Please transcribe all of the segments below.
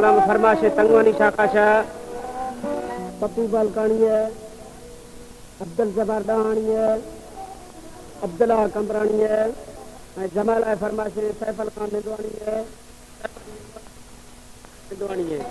सलाम फरमाशे तंगवानी शाकाशा पप्पू बालकानी है अब्दुल जबार दहानी है अब्दुल्ला कंबरानी है जमाल फरमाशे सैफल खान निंदवानी है निंदवानी है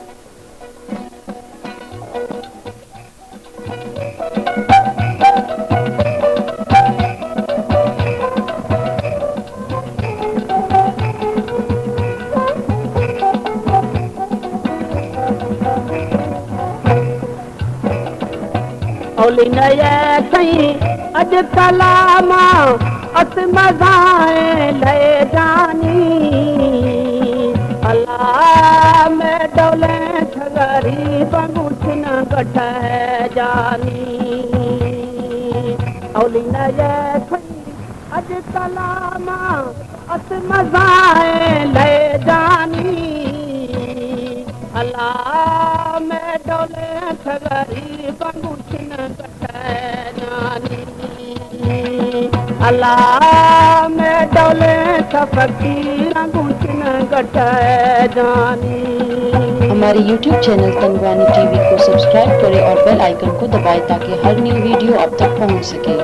औली नया सही अज कलामा अत मज़ाए ले जानी अल्लाह में डोले छगरी बंगुठन गठ जानी औली नया सही अज कलामा अत मज़ाए ले जानी अल्लाह में डोले छगरी बंगुठन गठ जानी अल्लाह में डोले फकीर अंगूठन गठ जानी। हमारे YouTube चैनल तंगवानी टीवी को सब्सक्राइब करें और बेल आइकन को दबाएं ताकि हर न्यू वीडियो आप तक पहुंच सके।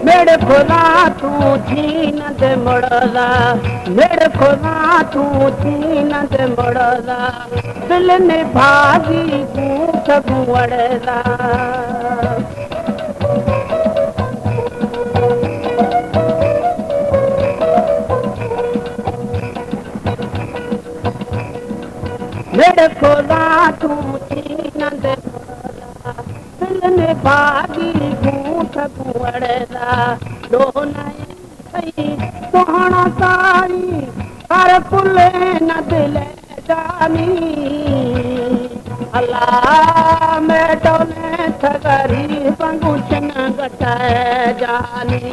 मेरे खुदा तू छीन दे मुड़ला मेरे खुदा तू छीन दे मुड़ला दिल ने भागी कूठ गुड़ला मेरे खुदा तू छीन दे मुड़ला दिल ने भागी कूठ गुड़ला दोना सोहना तारी हर पुले न दिल जानी अल्लाह में डोले छगरी बंगुठन गठ जानी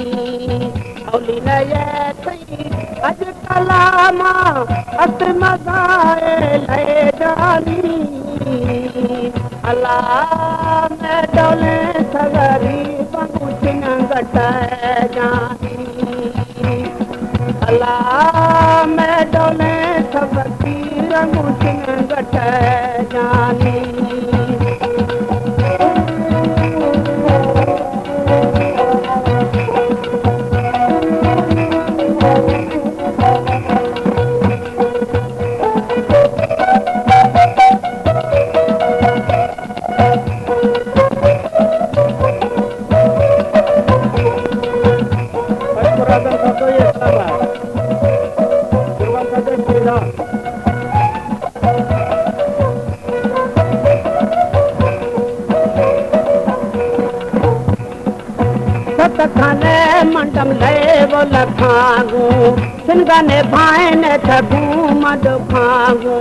औली नया सही अज कलामा अत मज़ाए ले जानी अल्लाह में डोले छगरी बंगुठन गठ जानी अल्लाह में डोले फकीर अंगूठन गठ जानी। खाने मंडम ले वो लखागू सिंगने भाईन ठगू मद खागू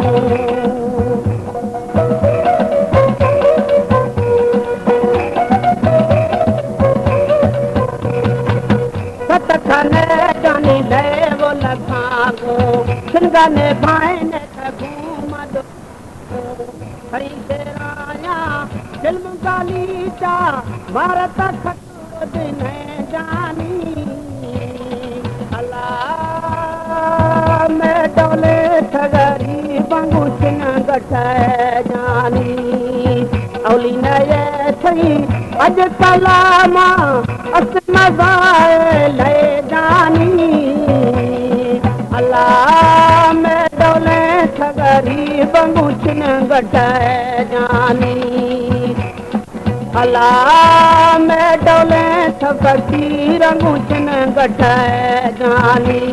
सत खाने जानी ले वो लखागू सिंगने भाईन ठगू मद हरी तेराया दिल गाली चा भारत खटो दिन जानी अल्लाह में डोले छगरी बंगुठन गठ जानी औली नया सही अज कलामा अस मज़ाए ले जानी अल्लाह में डोले छगरी बंगुठन गठ जानी अल्लाह में डोले फकीर अंगूठन गठ जानी।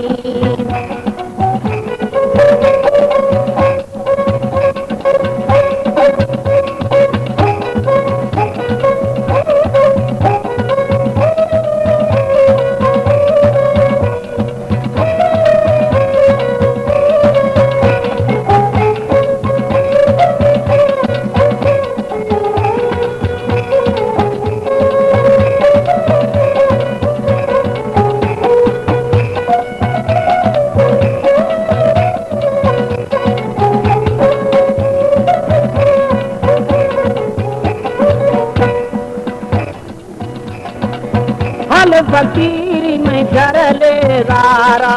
हल फकीरी में जरले गारा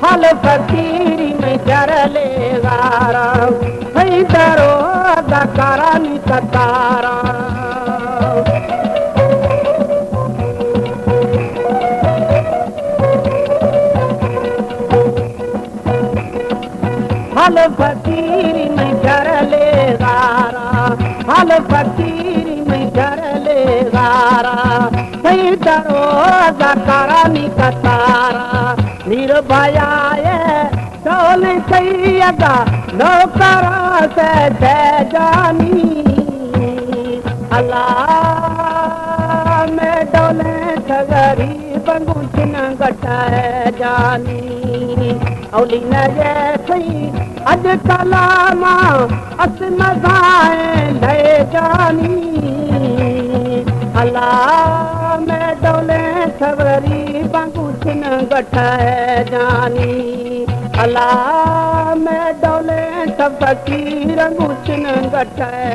हल फकीरी में जरले गारा है दरो दकारा नी कतारा हल फकीरी में जरले गारा हल फकीरी में जरले गारा है दरो दकारा नी कतारा निर्भयाए चोल सैयदा नौकरा से जानी अल्लाह में डोले ठगरी बंगुचन गटाए जानी औली न जैसी अज कलामा असमदाए ले जानी अल्लाह में डोले ठगरी बंगुचन गटाए जानी अल्लाह में डोले सब फकीर गुचन गटाए